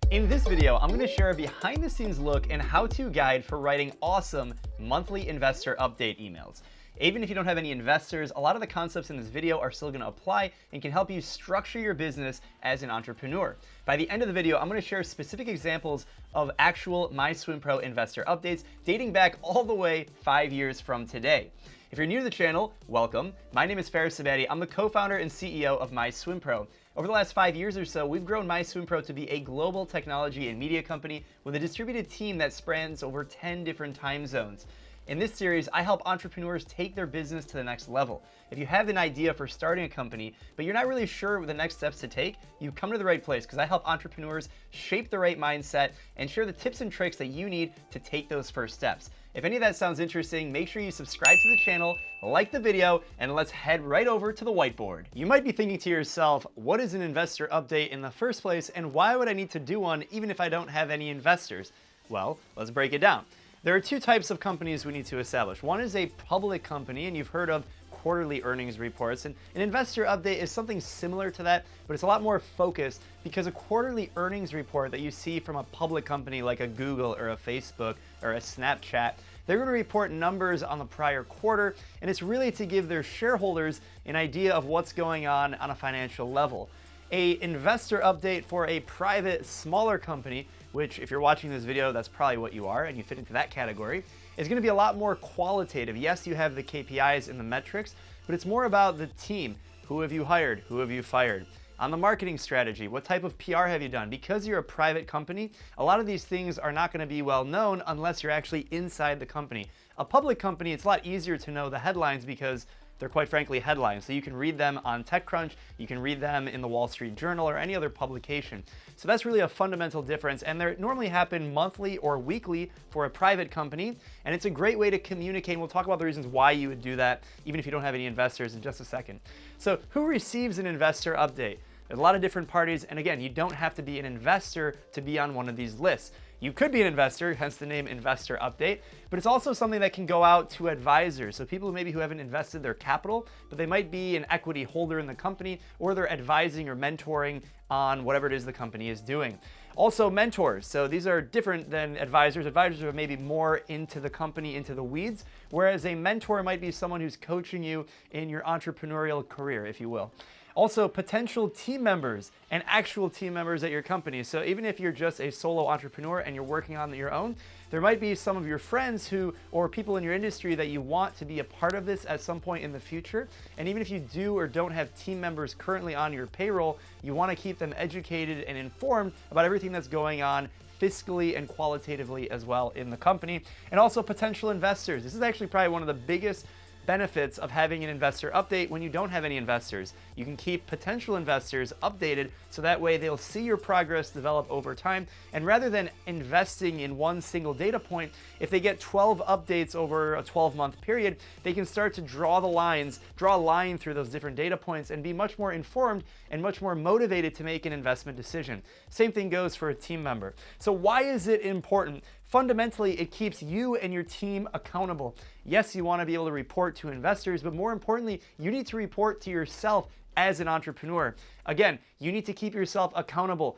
In this video, I'm going to share a behind-the-scenes look and how-to guide for writing awesome monthly investor update emails. Even if you don't have any investors, a lot of the concepts in this video are still going to apply and can help you structure your business as an entrepreneur. By the end of the video, I'm going to share specific examples of actual MySwimPro investor updates dating back all the way 5 years from today. If you're new to the channel, welcome. My name is Faris Sabati. I'm the co-founder and CEO of MySwimPro. Over the last 5 years or so, we've grown MySwimPro to be a global technology and media company with a distributed team that spans over 10 different time zones. In this series, I help entrepreneurs take their business to the next level. If you have an idea for starting a company, but you're not really sure what the next steps to take, you've come to the right place because I help entrepreneurs shape the right mindset and share the tips and tricks that you need to take those first steps. If any of that sounds interesting, make sure you subscribe to the channel, like the video, and let's head right over to the whiteboard. You might be thinking to yourself, what is an investor update in the first place, and why would I need to do one even if I don't have any investors? Well, let's break it down. There are two types of companies we need to establish. One is a public company, and you've heard of quarterly earnings reports, and an investor update is something similar to that, but it's a lot more focused because a quarterly earnings report that you see from a public company like a Google or a Facebook or a Snapchat, they're going to report numbers on the prior quarter, and it's really to give their shareholders an idea of what's going on a financial level. An investor update for a private, smaller company, which if you're watching this video, that's probably what you are and you fit into that category, is going to be a lot more qualitative. Yes, you have the KPIs and the metrics, but it's more about the team. Who have you hired? Who have you fired? On the marketing strategy, what type of PR have you done? Because you're a private company, a lot of these things are not going to be well known unless you're actually inside the company. A public company, it's a lot easier to know the headlines because they're quite frankly headlines. So you can read them on TechCrunch, you can read them in the Wall Street Journal or any other publication. So that's really a fundamental difference, and they normally happen monthly or weekly for a private company, and it's a great way to communicate, and we'll talk about the reasons why you would do that, even if you don't have any investors in just a second. So who receives an investor update? There's a lot of different parties, and again, you don't have to be an investor to be on one of these lists. You could be an investor, hence the name Investor Update, but it's also something that can go out to advisors. So people who haven't invested their capital, but they might be an equity holder in the company, or they're advising or mentoring on whatever it is the company is doing. Also mentors. So these are different than advisors. Advisors are maybe more into the company, into the weeds, whereas a mentor might be someone who's coaching you in your entrepreneurial career, if you will. Also, potential team members and actual team members at your company. So even if you're just a solo entrepreneur and you're working on your own, there might be some of your friends or people in your industry that you want to be a part of this at some point in the future. And even if you do or don't have team members currently on your payroll, you want to keep them educated and informed about everything that's going on fiscally and qualitatively as well in the company. And also potential investors. This is actually probably one of the biggest benefits of having an investor update when you don't have any investors. You can keep potential investors updated so that way they'll see your progress develop over time. And rather than investing in one single data point, if they get 12 updates over a 12-month period, they can start to draw a line through those different data points and be much more informed and much more motivated to make an investment decision. Same thing goes for a team member. So why is it important? Fundamentally, it keeps you and your team accountable. Yes, you want to be able to report to investors, but more importantly, you need to report to yourself as an entrepreneur. Again, you need to keep yourself accountable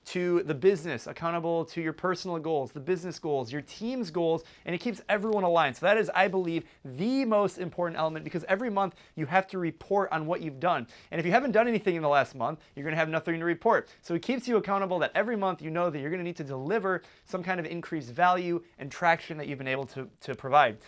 to the business, accountable to your personal goals, the business goals, your team's goals, and it keeps everyone aligned. So that is, I believe, the most important element because every month you have to report on what you've done. And if you haven't done anything in the last month, you're gonna have nothing to report. So it keeps you accountable that every month you know that you're gonna need to deliver some kind of increased value and traction that you've been able to provide.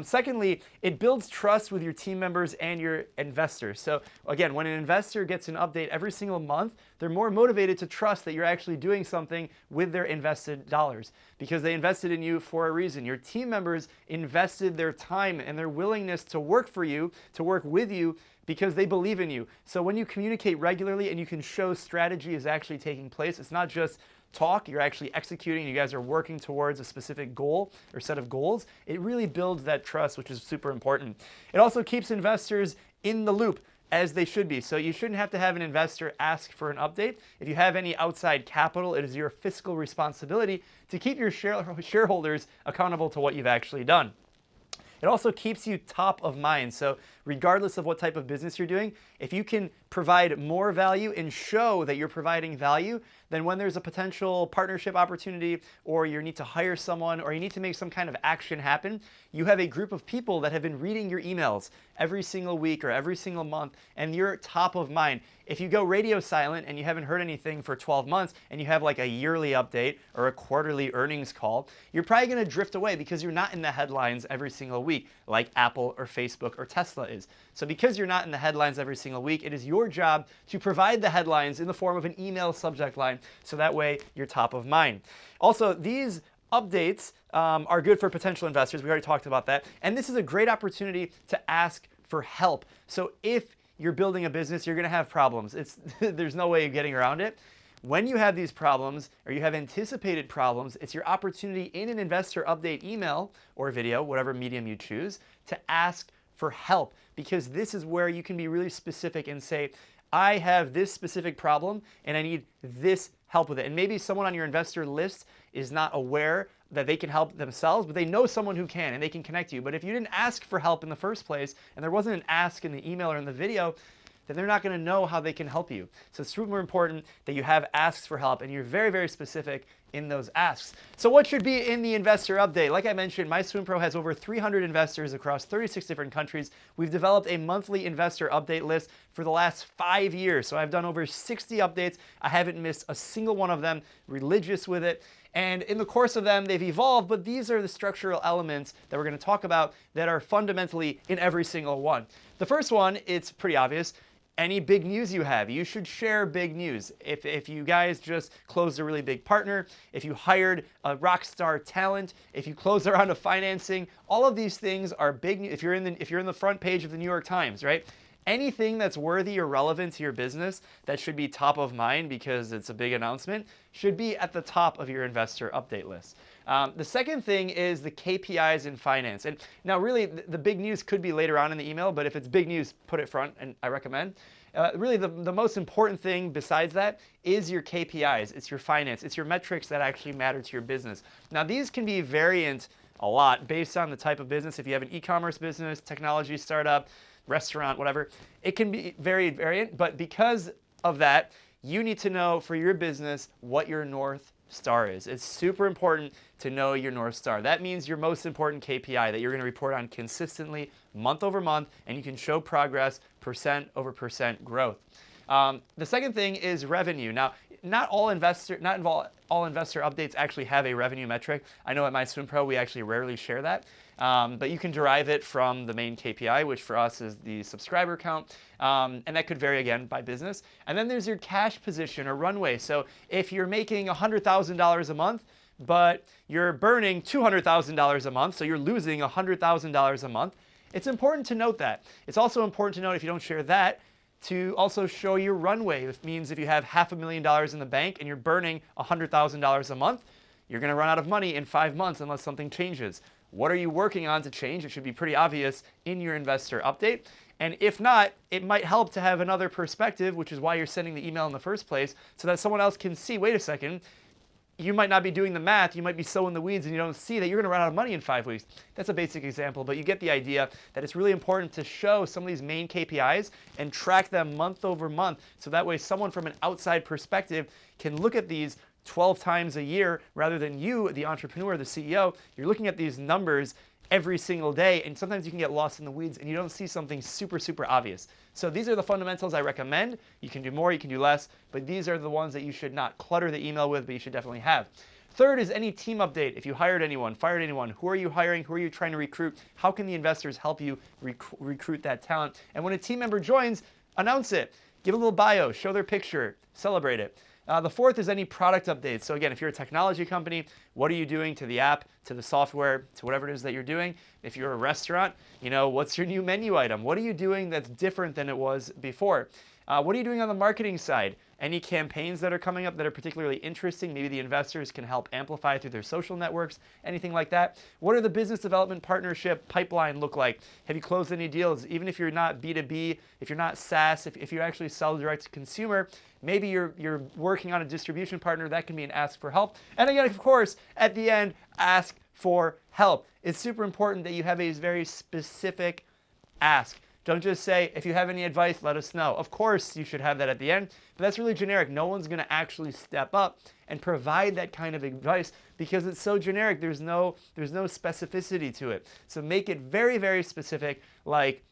Secondly, it builds trust with your team members and your investors. So again, when an investor gets an update every single month, they're more motivated to trust that you're actually doing something with their invested dollars because they invested in you for a reason. Your team members invested their time and their willingness to work for you, to work with you because they believe in you. So when you communicate regularly and you can show strategy is actually taking place, it's not just talk, you're actually executing, you guys are working towards a specific goal or set of goals, it really builds that trust, which is super important. It also keeps investors in the loop, as they should be. So you shouldn't have to have an investor ask for an update. If you have any outside capital, it is your fiscal responsibility to keep your shareholders accountable to what you've actually done. It also keeps you top of mind. So regardless of what type of business you're doing, if you can provide more value and show that you're providing value, then when there's a potential partnership opportunity, or you need to hire someone, or you need to make some kind of action happen, you have a group of people that have been reading your emails every single week or every single month, and you're top of mind. If you go radio silent and you haven't heard anything for 12 months and you have like a yearly update or a quarterly earnings call, you're probably going to drift away because you're not in the headlines every single week like Apple or Facebook or Tesla is. So because you're not in the headlines every single week, it is your job to provide the headlines in the form of an email subject line, so that way you're top of mind. Also, these updates are good for potential investors. We already talked about that. And this is a great opportunity to ask for help. So if you're building a business, you're going to have problems. There's no way of getting around it. When you have these problems, or you have anticipated problems, it's your opportunity in an investor update email or video, whatever medium you choose, to ask for help, because this is where you can be really specific and say, I have this specific problem and I need this help with it. And maybe someone on your investor list is not aware that they can help themselves, but they know someone who can and they can connect you. But if you didn't ask for help in the first place, and there wasn't an ask in the email or in the video, then they're not going to know how they can help you. So it's super important that you have asks for help and you're very, very specific in those asks. So what should be in the investor update? Like I mentioned, MySwimPro has over 300 investors across 36 different countries. We've developed a monthly investor update list for the last 5 years. So I've done over 60 updates. I haven't missed a single one of them, religious with it. And in the course of them, they've evolved, but these are the structural elements that we're going to talk about that are fundamentally in every single one. The first one, it's pretty obvious. Any big news you have, you should share big news. If you guys just closed a really big partner, if you hired a rock star talent, if you closed a round of financing, all of these things are big news. If you're in the front page of the New York Times, right? Anything that's worthy or relevant to your business that should be top of mind because it's a big announcement should be at the top of your investor update list. The second thing is the KPIs in finance. And now really the big news could be later on in the email, but if it's big news, put it front, and I recommend. Really the most important thing besides that is your KPIs. It's your finance. It's your metrics that actually matter to your business. Now these can be variant a lot based on the type of business. If you have an e-commerce business, technology startup, restaurant, whatever, it can be very variant, but because of that, you need to know for your business what your North Star is. It's super important to know your North Star. That means your most important KPI that you're going to report on consistently month over month, and you can show progress percent over percent growth. The second thing is revenue. Now, not all investor updates actually have a revenue metric. I know at MySwimPro we actually rarely share that, but you can derive it from the main KPI, which for us is the subscriber count, and that could vary again by business. And then there's your cash position or runway. So if you're making $100,000 a month, but you're burning $200,000 a month, so you're losing $100,000 a month, it's important to note that. It's also important to note, if you don't share that, to also show your runway. It means if you have $500,000 in the bank and you're burning $100,000 a month, you're going to run out of money in 5 months unless something changes. What are you working on to change? It should be pretty obvious in your investor update. And if not, it might help to have another perspective, which is why you're sending the email in the first place, so that someone else can see, wait a second, you might not be doing the math, you might be so in the weeds and you don't see that you're going to run out of money in 5 weeks. That's a basic example, but you get the idea that it's really important to show some of these main KPIs and track them month over month, so that way someone from an outside perspective can look at these 12 times a year rather than you, the entrepreneur, the CEO. You're looking at these numbers every single day, and sometimes you can get lost in the weeds and you don't see something super, super obvious. So these are the fundamentals I recommend. You can do more, you can do less, but these are the ones that you should not clutter the email with, but you should definitely have. Third is any team update. If you hired anyone, fired anyone, who are you hiring, who are you trying to recruit, how can the investors help you recruit that talent? And when a team member joins, announce it. Give a little bio, show their picture, celebrate it. The fourth is any product updates. So again, if you're a technology company, what are you doing to the app, to the software, to whatever it is that you're doing? If you're a restaurant, what's your new menu item? What are you doing that's different than it was before? What are you doing on the marketing side? Any campaigns that are coming up that are particularly interesting, maybe the investors can help amplify through their social networks, anything like that. What are the business development partnership pipeline look like? Have you closed any deals? Even if you're not B2B, if you're not SaaS, if you actually sell direct to consumer, maybe you're working on a distribution partner, that can be an ask for help. And again, of course, at the end, ask for help. It's super important that you have a very specific ask. Don't just say, if you have any advice, let us know. Of course, you should have that at the end, but that's really generic. No one's going to actually step up and provide that kind of advice because it's so generic. There's no specificity to it. So make it very, very specific, like,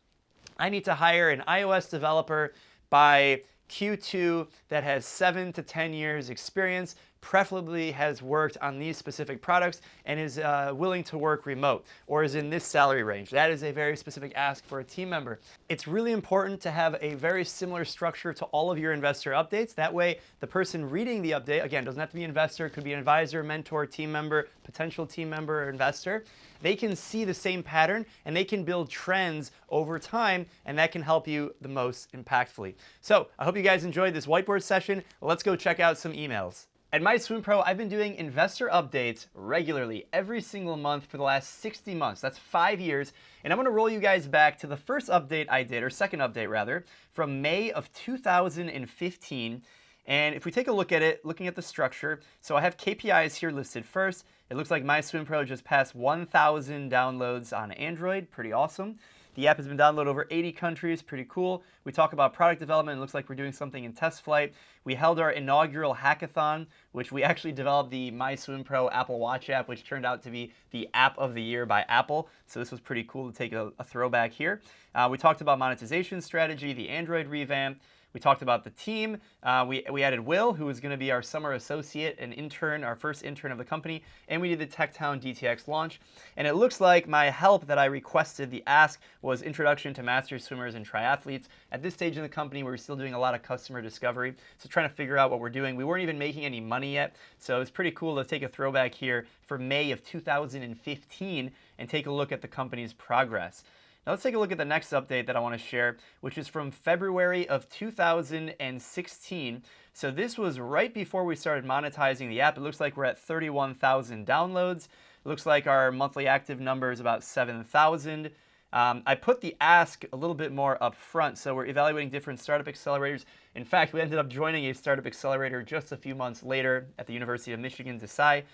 I need to hire an iOS developer by Q2 that has 7 to 10 years experience, preferably has worked on these specific products and is willing to work remote or is in this salary range. That is a very specific ask for a team member. It's really important to have a very similar structure to all of your investor updates. That way, the person reading the update, again, doesn't have to be an investor, could be an advisor, mentor, team member, potential team member, or investor. They can see the same pattern and they can build trends over time, and that can help you the most impactfully. So I hope you guys enjoyed this whiteboard session. Let's go check out some emails. At MySwimPro, I've been doing investor updates regularly every single month for the last 60 months. That's 5 years. And I'm going to roll you guys back to the first update I did, or second update rather, from May of 2015. And if we take a look at it, looking at the structure, so I have KPIs here listed first. It looks like MySwimPro just passed 1,000 downloads on Android. Pretty awesome. The app has been downloaded over 80 countries, pretty cool. We talk about product development. It looks like we're doing something in test flight. We held our inaugural hackathon, which we actually developed the MySwimPro Apple Watch app, which turned out to be the app of the year by Apple. So this was pretty cool to take a throwback here. We talked about monetization strategy, the Android revamp. We talked about the team. We added Will, who is going to be our summer associate and intern, our first intern of the company. And we did the TechTown DTX launch. And it looks like my help that I requested, the ask, was introduction to master swimmers and triathletes. At this stage in the company, we're still doing a lot of customer discovery. So trying to figure out what we're doing. We weren't even making any money yet. So it's pretty cool to take a throwback here for May of 2015 and take a look at the company's progress. Now let's take a look at the next update that I want to share, which is from February of 2016. So this was right before we started monetizing the app. It looks like we're at 31,000 downloads. It looks like our monthly active number is about 7,000. I put the ask a little bit more up front, so we're evaluating different startup accelerators. In fact, we ended up joining a startup accelerator just a few months later at the University of Michigan, Desai.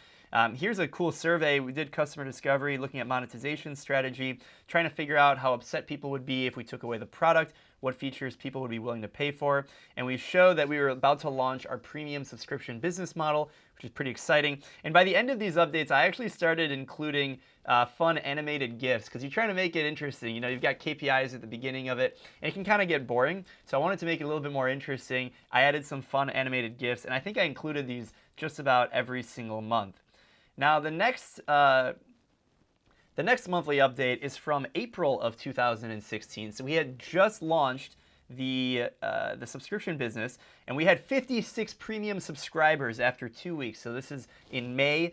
Here's a cool survey. We did customer discovery, looking at monetization strategy, trying to figure out how upset people would be if we took away the product, what features people would be willing to pay for. And we showed that we were about to launch our premium subscription business model, which is pretty exciting. And by the end of these updates, I actually started including fun animated GIFs, because you're trying to make it interesting. You know, you've got KPIs at the beginning of it, and it can kind of get boring. So I wanted to make it a little bit more interesting. I added some fun animated GIFs, and I think I included these just about every single month. Now, the next monthly update is from April of 2016. So we had just launched the subscription business, and we had 56 premium subscribers after 2 weeks. So this is in May.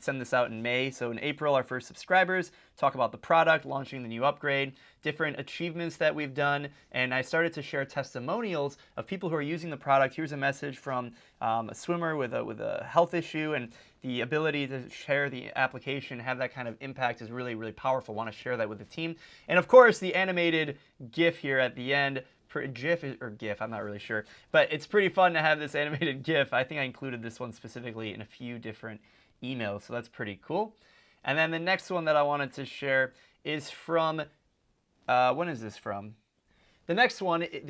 Send this out in May. So in April, our first subscribers, talk about the product, launching the new upgrade, different achievements that we've done, and I started to share testimonials of people who are using the product. Here's a message from a swimmer with a health issue, and the ability to share the application, have that kind of impact is really, really powerful. I want to share that with the team. And of course, the animated GIF here at the end, GIF, I'm not really sure, but it's pretty fun to have this animated GIF. I think I included this one specifically in a few different emails, so that's pretty cool. And then the next one that I wanted to share is from, when is this from? The next update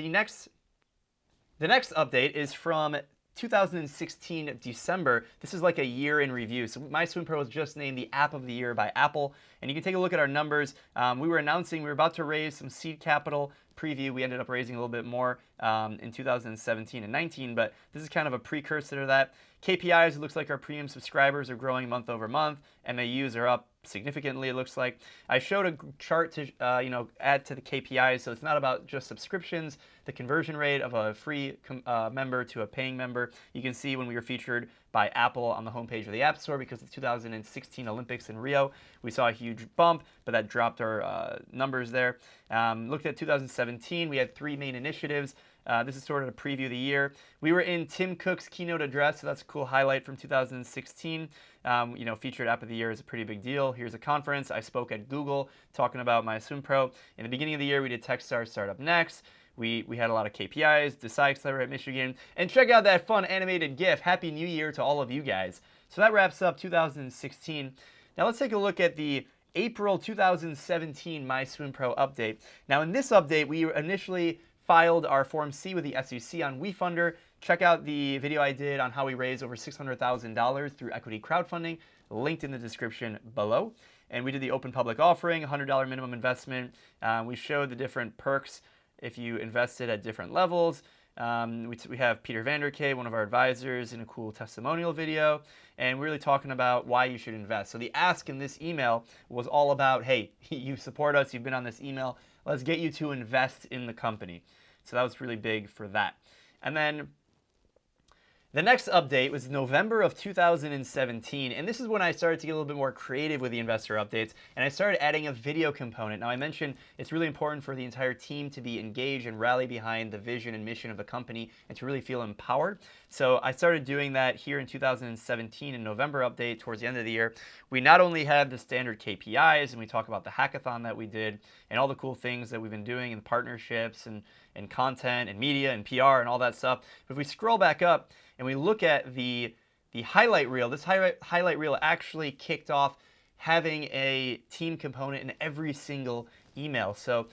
is from 2016 December. This is like a year in review. So MySwimPro was just named the app of the year by Apple, and you can take a look at our numbers. We were announcing we were about to raise some seed capital preview. We ended up raising a little bit more in 2017 and 19, but this is kind of a precursor to that. KPIs, it looks like our premium subscribers are growing month over month. MAUs are up significantly, it looks like. I showed a chart to add to the KPIs, so it's not about just subscriptions. The conversion rate of a free member to a paying member, you can see when we were featured by Apple on the homepage of the App Store because of the 2016 Olympics in Rio. We saw a huge bump, but that dropped our numbers there. Looked at 2017, we had 3 main initiatives. This is sort of a preview of the year. We were in Tim Cook's keynote address, so that's a cool highlight from 2016. Featured app of the year is a pretty big deal. Here's a conference. I spoke at Google talking about MySwimPro. In the beginning of the year, we did Techstars Startup Next. We had a lot of KPIs, Desai Accelerator at Michigan, and check out that fun animated GIF. Happy New Year to all of you guys. So that wraps up 2016. Now let's take a look at the April 2017 MySwimPro update. Now in this update, we initially filed our Form C with the SEC on WeFunder. Check out the video I did on how we raised over $600,000 through equity crowdfunding, linked in the description below. And we did the open public offering, $100 minimum investment. We showed the different perks if you invested at different levels. We have Peter Vanderkay, one of our advisors, in a cool testimonial video, and we're really talking about why you should invest. So the ask in this email was all about, hey, you support us, you've been on this email, let's get you to invest in the company. So that was really big for that. And then the next update was November of 2017, and this is when I started to get a little bit more creative with the investor updates, and I started adding a video component. Now I mentioned it's really important for the entire team to be engaged and rally behind the vision and mission of the company and to really feel empowered. So I started doing that here in 2017 in November update towards the end of the year. We not only have the standard KPIs, and we talk about the hackathon that we did and all the cool things that we've been doing in partnerships and content and media and PR and all that stuff, but if we scroll back up and we look at the highlight reel, this highlight reel actually kicked off having a team component in every single email. So,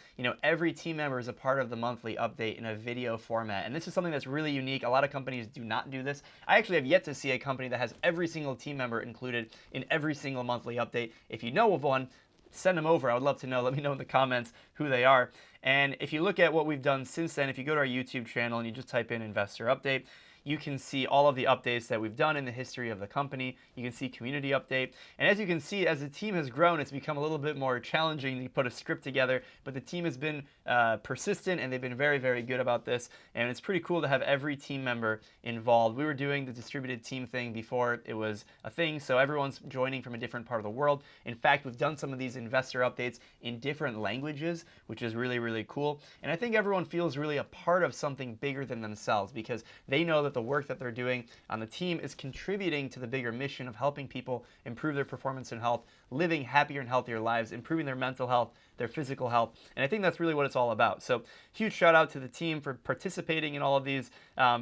every team member is a part of the monthly update in a video format. And this is something that's really unique. A lot of companies do not do this. I actually have yet to see a company that has every single team member included in every single monthly update. If you know of one, send them over. I would love to know. Let me know in the comments who they are. And if you look at what we've done since then, if you go to our YouTube channel and you just type in investor update, you can see all of the updates that we've done in the history of the company. You can see community update. And as you can see, as the team has grown, it's become a little bit more challenging to put a script together, but the team has been persistent and they've been very, very good about this. And it's pretty cool to have every team member involved. We were doing the distributed team thing before it was a thing, so everyone's joining from a different part of the world. In fact, we've done some of these investor updates in different languages, which is really, really cool. And I think everyone feels really a part of something bigger than themselves because they know that the work that they're doing on the team is contributing to the bigger mission of helping people improve their performance and health, living happier and healthier lives, improving their mental health, their physical health. And I think that's really what it's all about. So huge shout out to the team for participating in all of these.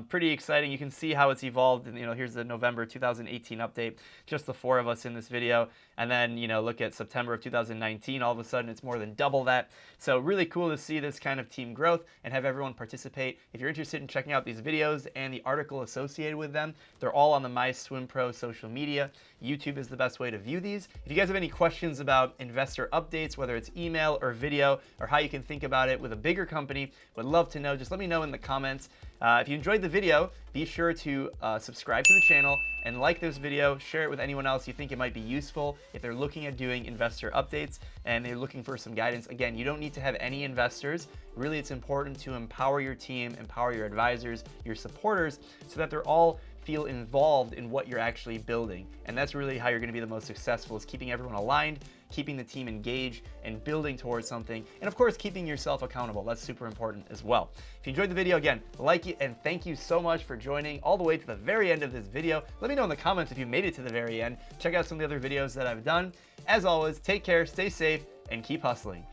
Pretty exciting. You can see how it's evolved. And here's the November 2018 update, just the 4 of us in this video. And then, look at September of 2019, all of a sudden it's more than double that. So really cool to see this kind of team growth and have everyone participate. If you're interested in checking out these videos and the article associated with them, they're all on the MySwimPro social media. YouTube is the best way to view these. If you guys have any questions about investor updates, whether it's email or video, or how you can think about it with a bigger company, would love to know. Just let me know in the comments. If you enjoyed the video, be sure to subscribe to the channel and like this video, share it with anyone else you think it might be useful if they're looking at doing investor updates and they're looking for some guidance. Again, you don't need to have any investors. Really, it's important to empower your team, empower your advisors, your supporters, so that they're all feel involved in what you're actually building. And that's really how you're going to be the most successful, is keeping everyone aligned, keeping the team engaged, and building towards something. And of course, keeping yourself accountable. That's super important as well. If you enjoyed the video, again, like it, and thank you so much for joining all the way to the very end of this video. Let me know in the comments if you made it to the very end. Check out some of the other videos that I've done. As always, take care, stay safe, and keep hustling.